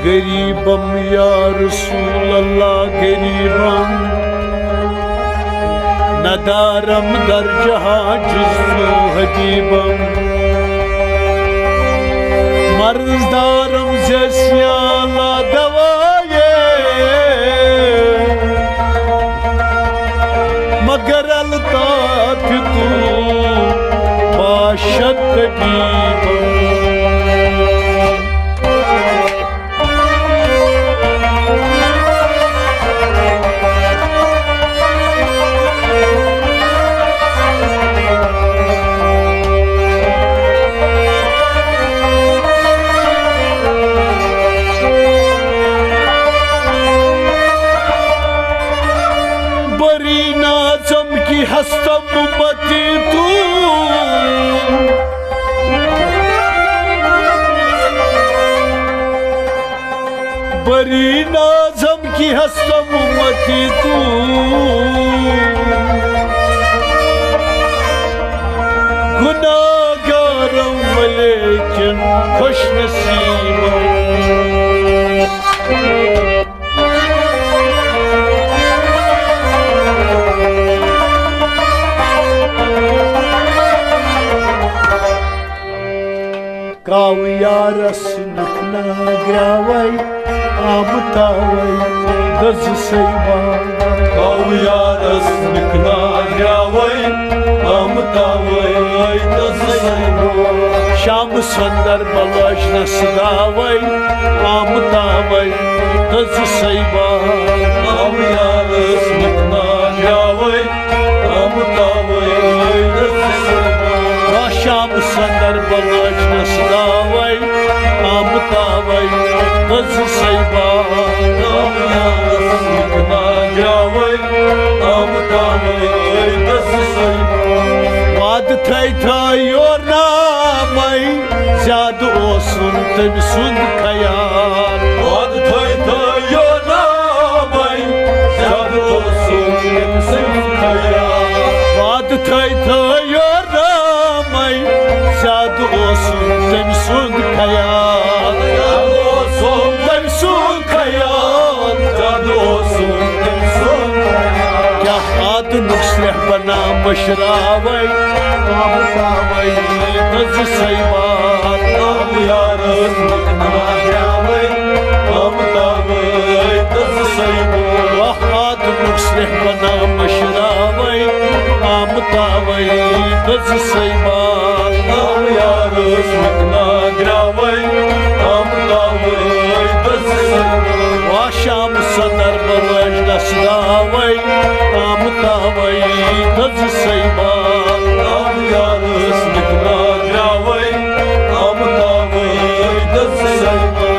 गरीबम या रसूल अल्लाह गरीबम नदारम दर जहां जुज़्ज़ु हबीबम मर्ज़दारम जैसियाला दवाये मगर अल्ताफ तू बाशत तबीबम हस्तम उम्मती तू बरी नाज़म की हस्तम उम्मती तू गुनाहगारम लेकिन खुश नसीबम काव यारस निकना ग्रावई आमतावई दज सैबा काव यारस निकना ग्रावई आमतावई दज सैबा शाम सुंदर बलश नसदावई आमतावई दज सैबा काव यारस निकना ग्रावई आमतावई दज सैबा शाम सुंदर बलश नसदावई आमतावई दज सैबा काव यारस निकना ग्रावई आमतावई दज सैबा वाद थई और नामई ज्याद ओसुन तम सुंद खयाल वाद थई और नामई ज्याद ओसुन तम सुंद खयाल वाद थई और नामई ज्याद ओसुन तम सुंद खयाल ज्याद ओसुन तम सुंद खयाल ज्याद ओसुन तम सुंद खयाल क्या हाथ नुस्लह बना मशरावई आमतावई दज सैबा काव यारस निकना ग्रावई आमतावई दज सैबा हाथ नुस्लह बना मशरावई आमतावई दज सैबा काव यारस निकना ग्रावई आमतावई दज सैबा शाम सदर बलश नसदावई आमतावई दज सैबा काव यारस निकना ग्रावई आमतावई दज सैबा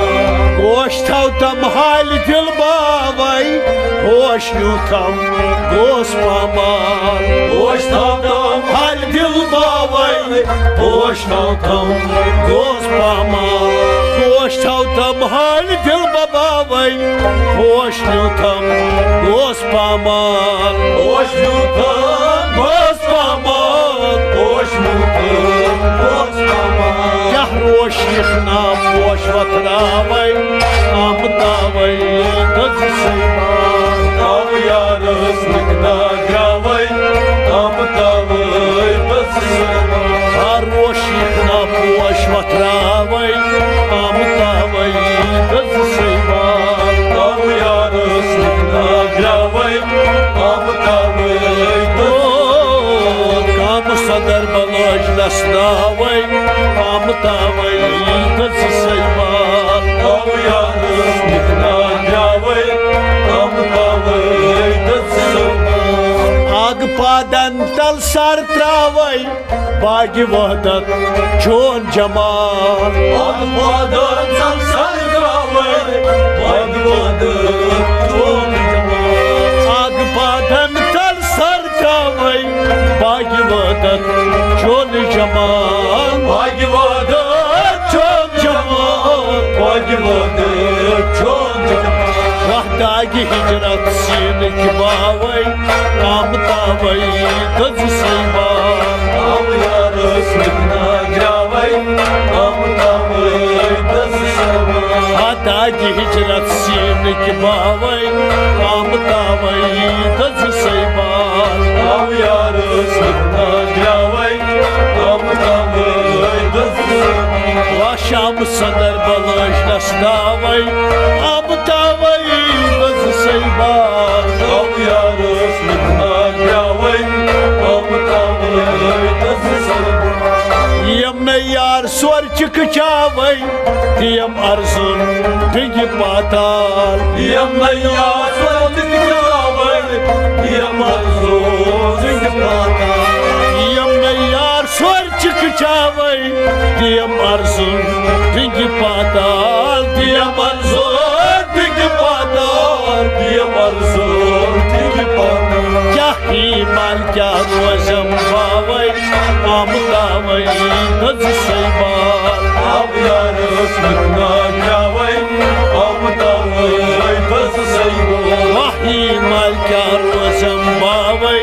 गोश थाव तम हाल दिल बावई होश न्यू तम गोश पामाल गोश थाव तम हाल दिल बावई होश थाव तम गोश पामाल गोश थाव तम हाल दिल बावई होश न्यू तम गोश पामाल होश न्यू तम गोश पामाल होश न्यू तम गोश पामाल क्या रोश यखना पोश वतरावई आमतावई दज सैबा काव यारस निकना ग्रावई आमतावई दज सैबा रोश यखना पोश वतरावई आमतावई दज सैबा काव यारस निकना ग्रावई आमतावई काम सदर बलश नसदावई आमतावई दज सैबा काव यारस निकना ग्रावई आमतावई दज सैबा आग पादन तल सर त्रावई बागी वहदत चोन जमाल आग पादन तल सर त्रावई बागी वहदत चोन जमाल आग पादन तल सर त्रावई बागी वहदत चोन जमाल बागी वहदत चोन जमाल बागी वहदत चोन जमाल वहदागी हिजरत सीन की बावई आमतावई दज सैबा काव यारस निकना ग्रावई आमतावई दज सैबा दागी हिजरत सीन की बावई आम तावई दस सैबार आव यार सपना ग्यावई आम तावई दस वा शाम सदर बलश नसदावई आम तावई दस सैबार आव यार सपना ग्यावई आम तावई दस यम न यार स्वर चिक चावई दियम अर्जुन डिंग पाताल यम नैया स्वतिक जावई यम अर्जुन सिंह पाता यम न यार स्वर चिक चावई दियम अर्जुन डिंग पाताल दियम अर्जुन डिंग पाताल यम अर्जुन सिंह पाता क्या ही माल क्या रोजम बावई आम तावई दस सैबार आव यार सपना ग्यावई आम तावई दस सैबो वाही माल क्या रोजम बावई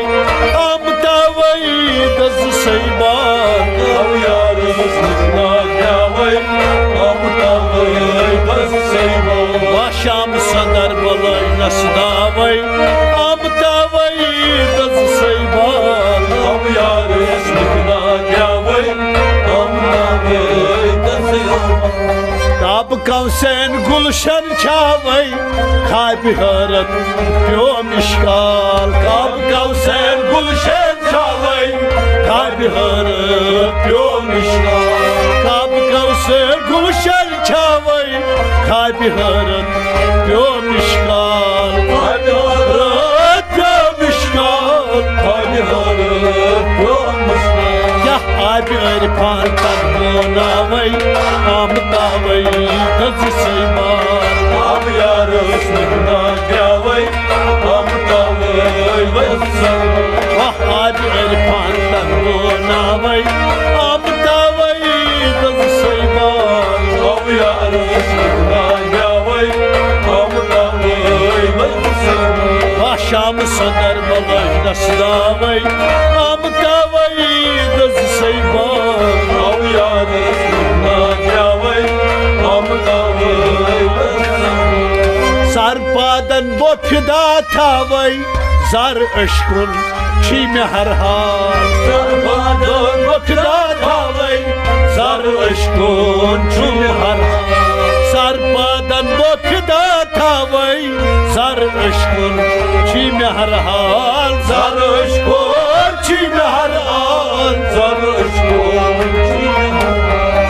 आम तावई दस सैबार आव यार सपना ग्यावई आम तावई दस सैबो शाम सदर बलय नसदावई आम तावई दस सैबार आव यार सपना ग्यावई आम तावई दस सैबो ताब कौसैन गुलशन छावई खाब हरत प्यो मिशकाल ताब कौसैन गुलशन छावई खाब हरत प्यो मिशकाल ताब कौसैन गुलशन छावई खाब हरत प्यो मिशकाल हरत प्यो मिशकाल क्या आब अरफान तक बोनावई आम तावई दस सैबार आव यार सपना ग्यावई आम तावई दस सैबो आज इरफान तक बोनावई आम तावई दस सैबार आव यार सपना ग्यावई आम तावई दस सैबो शाम सदर बलय नसदावई आम तावई दस सैबार आव यार सपना ग्यावई आम तावई दस सैबो सरपादन बोफिदा थावई जर अशकुन छी में हर हाल सरपादन बोफिदा थावई जर अशकुन छी में हर हाल सरपादन बोफिदा थावई जर अशकुन छी में हर हाल जर अशकुन छी में हर हाल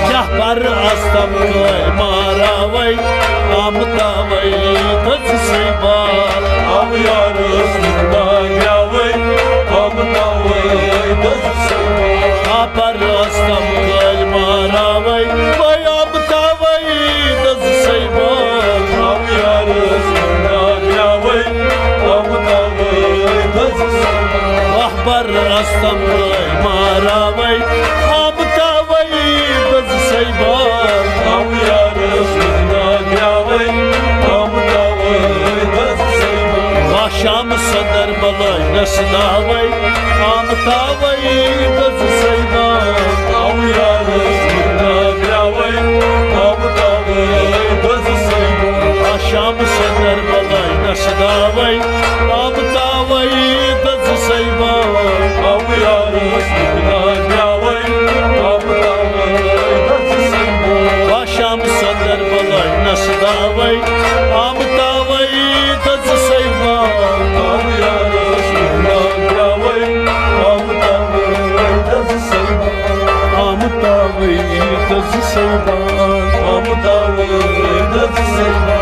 क्या पर अस्तम कोई मारावई आम तावई दस सैबार आव यार सपना ग्यावई आम तावई दस सैबो पर अस्तम कोई मारावई वई आम तावई दस सैबार आव यार सपना ग्यावई आम तावई दस सैबो वाह पर अस्तम कोई मारावई आम तावई दस सैबार आव यार सपना ग्यावई आम तावई दस सैबो शाम सदर बलय नसदावई आम तावई दस सैबार आव यार सपना ग्यावई आम तावई दस सैबो शाम सदर बलय नसदावई आम तावई दस सैबार आव यार सपना ग्यावई आम तावई दस सैबो शाम सदर बलय नसदावई आम तावई दस सैबार आव यार सपना ग्यावई आम तावई दस सैबो आम तावई दस सैबार आम तावई दस सैबो